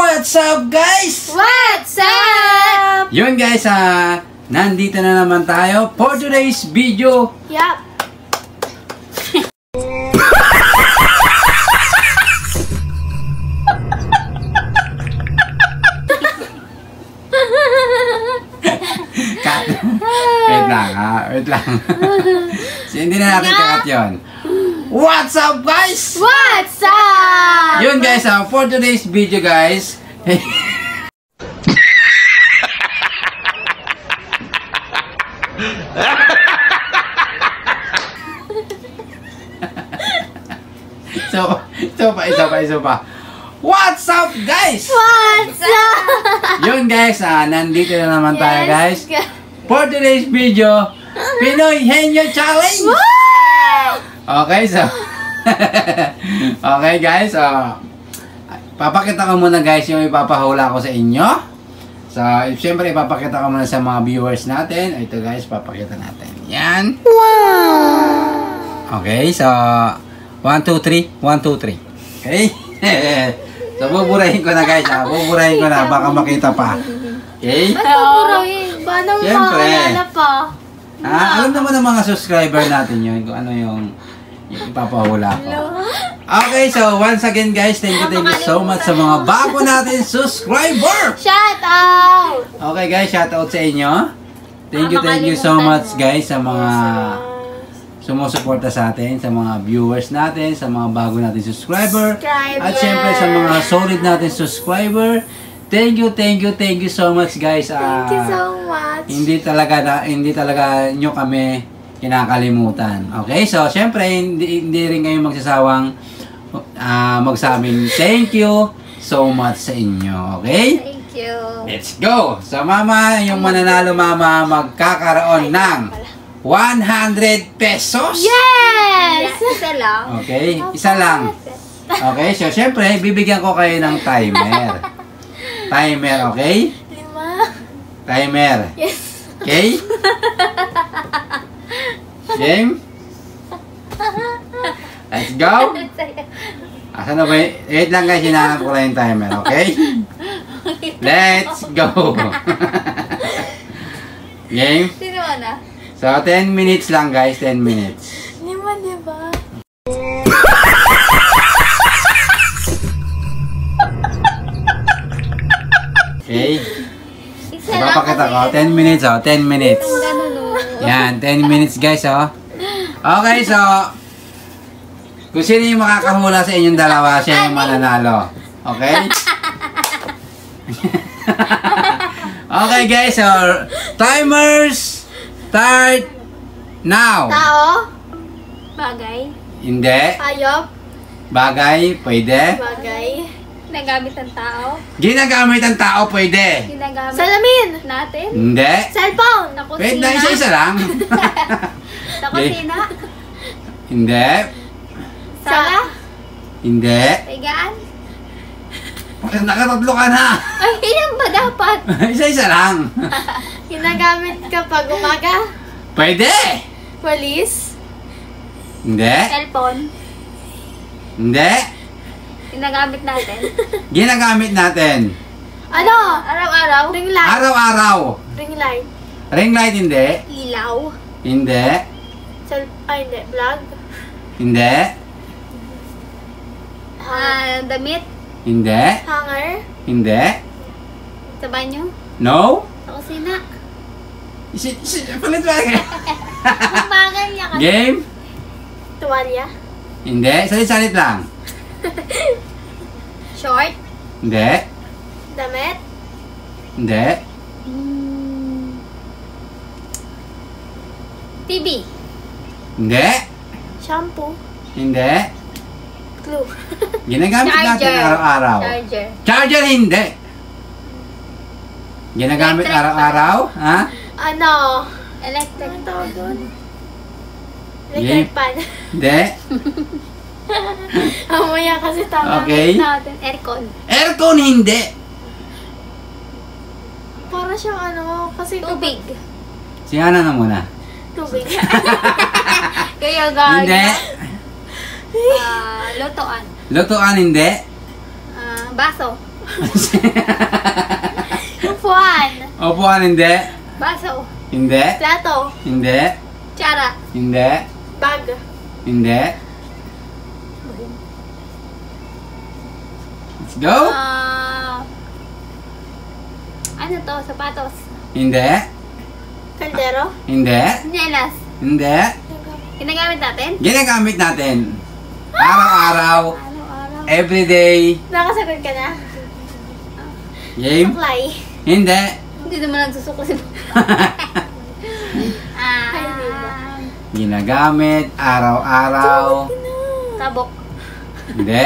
What's up, guys? What's up? Yun guys, nandito na naman tayo for today's video. Yup. Cut. Wait lang. So, hindi na natin kakat yun. What's up, guys? What's up? Yun guys, for today's video guys. Isa pa. What's up, guys? What's up? Yun guys, nandito na naman tayo guys. For today's video, Pinoy Henyo Challenge! Okay, so okay guys, papakita ko muna guys yung ipapahula ko sa inyo. So, siyempre ipapakita ko muna sa mga viewers natin. Ito guys, papakita natin. Yan. Wow! Okay, so 1, 2, 3. 1, 2, 3. Okay? So, buburahin ko na guys. Buburahin ko na. Baka makita pa. Okay? Ba't buburahin? Paano makakilala pa? Alam naman ng mga subscriber natin yun. Kung ano yung ipapahula ko. Okay, so once again guys, thank you so much sa mga bago natin subscriber! Shout out! Okay guys, shout out sa inyo. Thank you so much guys sa mga sumusuporta sa atin, sa mga viewers natin, sa mga bago natin subscriber. At syempre sa mga solid natin subscriber. Thank you so much guys. Thank you so much. Hindi talaga nyo kami kinakalimutan. Okay? So, syempre, hindi rin kayo magsasawang magsabi thank you so much sa inyo. Okay? Thank you. Let's go! So, mama, yung mananalo mama, magkakaroon ng 100 pesos. Yes! Isa lang. Okay? Isa lang. Okay? So, syempre, bibigyan ko kayo ng timer. Timer, okay? 5. Timer. Yes. Okay? Game? Let's go! Asan na ba? Wait lang guys, hinahanap ko lang yung timer, okay? Let's go! Game? Sino na? So, 10 minutes lang guys, 10 minutes. Lima, diba? Okay? Ipapakita ko, 10 minutes 10 minutes. Yan, 10 minutes guys Okay, so kung sino yung makakahula sa inyong dalawa, siya yung mananalo. Okay? Okay guys, so timers start now. Tao? Bagay? Hindi. Hayop? Bagay, pwede. Bagay? Ginagamit ng tao? Ginagamit ng tao, pwede. Ginagamit salamin natin? Hindi. Cellphone? Na kusina? Pwede na isa lang. Sa kusina? Hindi. Sala? Hindi. Higaan? Nakatatlo ka na. Ay, ilan ba dapat? Isa lang. Ginagamit kapag umaga? Pwede. Walis? Hindi. Cellphone? Hindi. Ginagamit natin? Ginagamit natin. Ano? Araw-araw? Ring light? Araw-araw. Ring light? Ring light, hindi. Ilaw? Hindi. Hindi. Vlog? Hindi. Damit? Hindi. Hanger? Hindi. Sa banyo? No. Sa kusina? Palit ba? Kumbagan niya kasi. Game. Tuwalya? Hindi. Salit-salit lang. Short? Hindi. Damit? Hindi. TV? Hindi. Shampoo? Hindi. Glue? Ginagamit natin araw-araw. Charger? Charger, hindi. Ginagamit Electric araw-araw? Ha? Ano? Electric. Ano tawag doon? Electric pan. Hindi. Amaya kasi tama Okay. natin. Aircon. Aircon, hindi. Para siyang ano, kasi tubig. Singana na muna. Tubig. Kaya gaya. Hindi. Lutoan. Lutoan, hindi. Baso. Upuan. Upuan, hindi. Baso. Hindi. Plato. Hindi. Tsara. Hindi. Bag. Hindi. Let's go. Ano to? Sapatos. Hindi. Kaldero. Hindi. Nelas. Hindi. Ginagamit natin? Ginagamit natin. Araw-araw. Araw-araw. Everyday. Nakasagot ka na? Game. Suklay. Hindi. Hindi naman nagsusukli si Ginagamit. Araw-araw. Tabok. Hindi.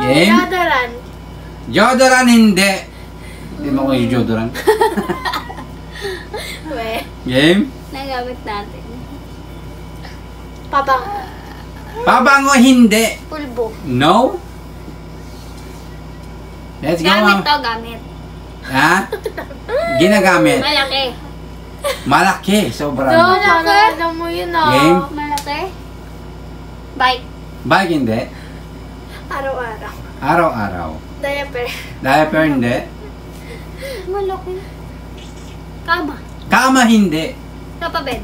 Game. Deodorant. Jodoran, hindi. Hindi mo ko yung Jodoran. We. Game. Nagamit natin. Pabang. Pabango, hindi. Pulbo. No. Let's go, Gamit ma'am. to, gamit. Ha? Ginagamit. Malaki. Malaki. Sobrang. Malaki. Alam mo yun, Game. Malaki. Bike. Bag, hindi. Araw-araw. Araw-araw. Diaper. Diaper, hindi. Malaki. Kama. Kama, hindi. Kapabed.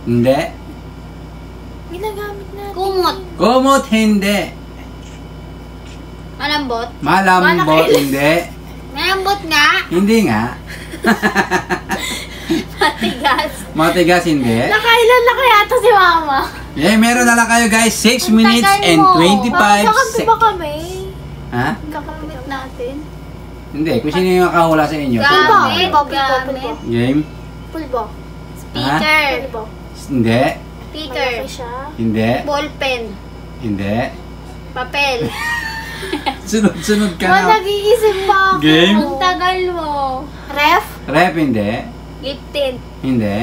Hindi. Ginagamit natin. Kumot. Kumot, hindi. Malambot. Malambot, Malaki. hindi. Malambot nga. Hindi nga. Matigas. Matigas, hindi. Nakailan na kaya ito si Mama? Yeah, meron na lang kayo guys. 6 minutes tagal and mo. 25 Kakampi seconds. ba kami? Ha? Kakamit natin. Hindi. Kung sino yung makahula sa inyo. Gamit. Pulbo. Gamit. Game? Pulbo. Speaker. Pulbo. Hindi. Speaker. Hindi. Ballpen. Hindi. Papel. Sunod-sunod ka Ma, na. nag-iisip pa ako. Game? Ang tagal mo. Ref. Rep, hindi. Lip tint. Hindi.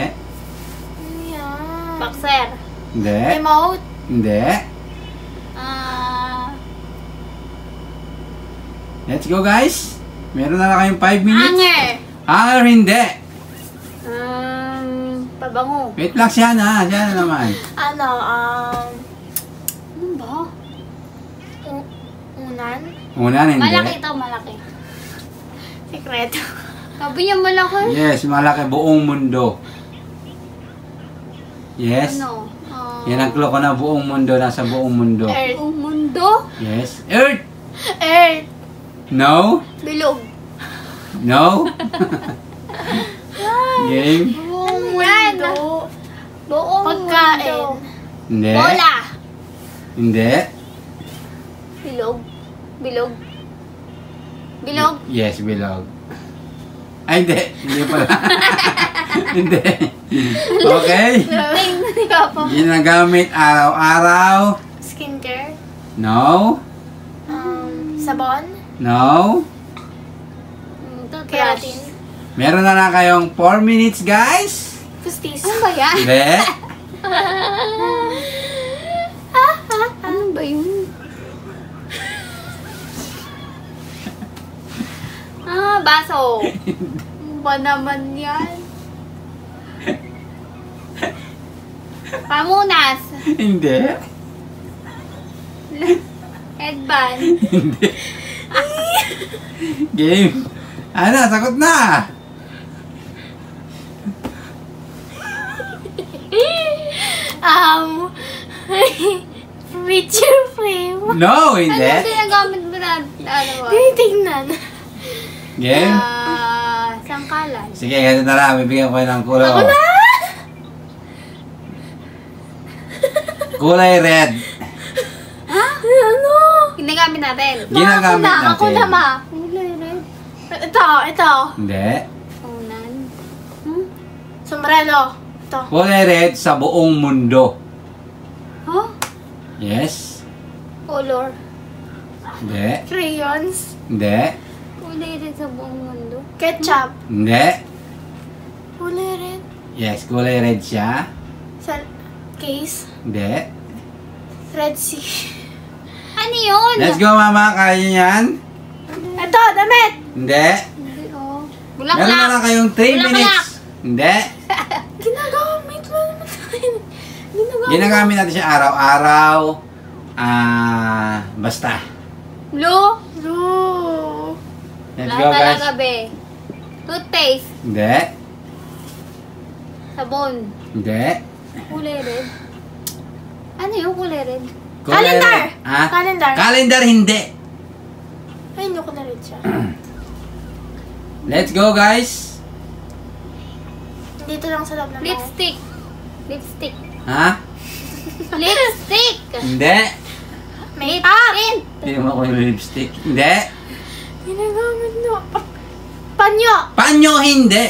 Ano yan? Boxer. Hindi. Remote. Hindi. Let's go guys. Meron na lang kayong 5 minutes. Hanger. Hanger, hindi. Pabango. Wait lang siya na. Siya na naman. Ano ba? Unan? Unan, hindi. Malaki ito, malaki. Sekreto. Sabi niya malaki. Yes, malaki. Buong mundo. Yes. Ano? Yan ang clue ko na buong mundo. Nasa buong mundo. Earth. Buong mundo? Yes. Earth. Earth. No. Bilog. No. Game. Buong mundo. Buong pagkain. Mundo. Hindi. Bola. Hindi. Bilog. Bilog. Bilog. Yes, bilog. Ay, hindi. Hindi pala. Hindi. Okay. Ginagamit araw-araw. Skincare. No. Sabon. No. Keratin. Meron na lang kayong 4 minutes, guys. Pustis. Ano ba yan? Hindi. Ano ba yun? Baso. Ano ba naman yan? Pamunas. Hindi. Headband. Hindi. Game. Ano, sagot na. Picture frame. No, hindi. Ano ginagamit mo na? Ano ba? Tinitingnan. Game. Sangkalan. Sige, ganito na lang. Bibigyan ko kayo ng kulay. Ako na! Kulay red. Ha? Ano? Ginagamit natin. Ginagamit natin. Ako na, ma. Kulay red. Ito. Hindi. Unan. Sombrero. Ito. Kulay red sa buong mundo. Huh? Yes. Color. Hindi. Crayons. Hindi. Kulay red sa buong mundo. Ketchup. Hindi. Kulay red. Yes, kulay red siya. Sa case. Hindi. Red Sea. Ano yun? Let's go, mama. Kaya niyo yan? Ito, damit. Hindi. Hindi, oh. Meron na Bulaklak. lang kayong 3 Bulaklak. minutes. Hindi. Ginagamit mo naman tayo. Ginagamit natin siya araw-araw. Basta. Blue. True. Let's Wala go, guys. talaga, be. Toothpaste. Hindi. Sabon. Hindi. Kulay red. Ano yung kulay red? Kulay Calendar. red. Ha? Calendar. Calendar, hindi. Ay, hindi ko na-read siya. Let's go, guys. Dito lang sa loob ng bahay. Lipstick. Lipstick. Ha? Lipstick! Hindi. Make-up! Tint! Hindi mo ako yung lipstick. Hindi. Ginagamit no. Panyo! Panyo, hindi.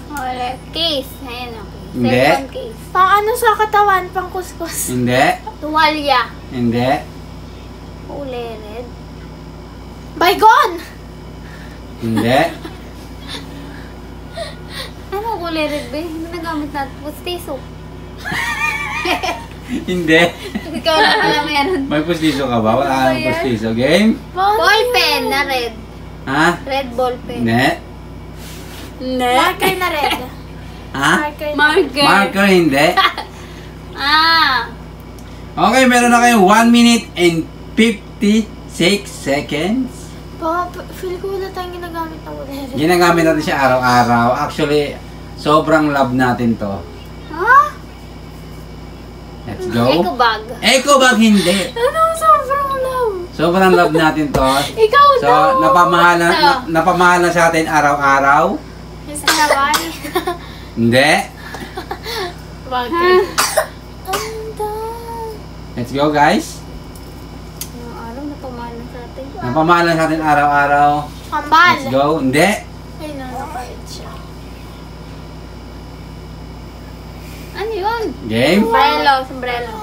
Wala. Case. Ayan, okay. Hindi. Second case. Pang ano sa katawan, pang kuskus. Hindi. Tuwalya. Hindi. Kulay red. Baygon! Hindi. Ano kulay red, be? Hindi nagamit natin. Pustiso. Hindi. Ikaw na pala meron. May pustiso ka ba? Wala kang pustiso. Game? Ball pen na red. Ha? Red ball pen. Hindi. Marker na red. Ha? Marker na Marker. Marker, hindi. Ah. Okay, meron na kayong 1 minute and 56 seconds. Feel ko wala tayong ginagamit na wala red. Ginagamit natin siya araw-araw. Actually, sobrang love natin to. Ha? Let's Eco go. bag. Eco bag, hindi. Ano, sobrang love. Sobrang love natin to. Ikaw So, daw. napamahala sa atin araw-araw. Yung sinabay. Hindi. Bagay. Ang Let's go, guys. Ano araw na pamana sa atin. Napamahala sa atin araw-araw. Kambal. Let's go. Hindi. Ay, nakapait siya. Ano yun? Game. Sombrero. Sombrero.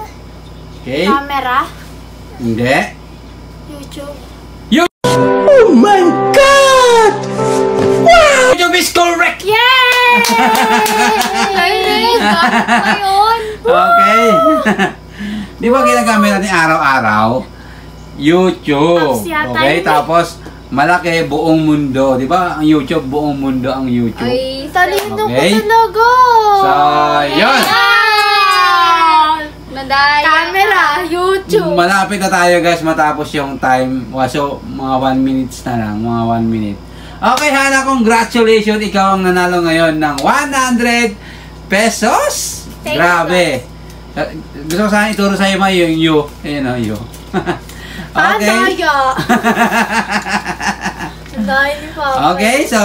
Okay. Camera. Hindi. YouTube. Oh my God! Wow! YouTube is correct! Yay! Ay, ayun. Okay. Di ba ginagamit natin araw-araw? YouTube. Apps yata Okay, yun eh. tapos malaki buong mundo. Di ba ang YouTube, buong mundo ang YouTube. Ay, Talino Okay. ko talaga. So, yun. Madaya. Camera. YouTube. Malapit na tayo guys matapos yung time. So, mga 1 minutes na lang. Mga 1 minute. Okay, Hana, congratulations. Ikaw ang nanalo ngayon ng 100 pesos. Thank you, Grabe. Gusto ko sana ituro sa'yo ma yung you. Ayun o, you. Okay. Daya. Daya ni Papa. Okay, so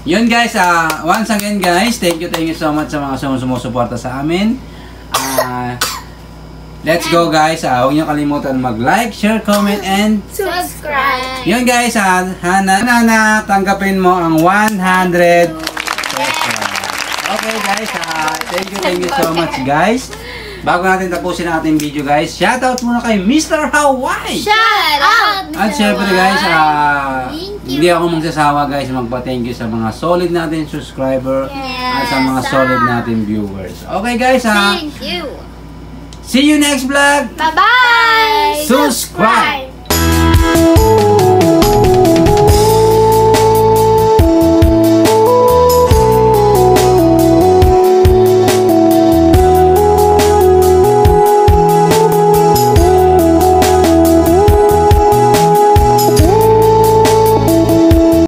yun guys, once again guys, thank you so much sa mga sumusuporta sa amin. Let's go guys, huwag niyo kalimutan mag-like, share, comment, and Subscribe. yun guys, Hana, tanggapin mo ang 100 pesos. Okay guys, thank you so much guys. Bago natin tapusin ang ating video guys, shoutout muna kay Mr. Hawaii! Shout out. At syempre guys, Thank you. hindi ako magsasawa guys magpa-thank you sa mga solid natin subscriber at sa mga solid natin viewers. Okay guys, Thank you. see you next vlog! Bye-bye. Subscribe.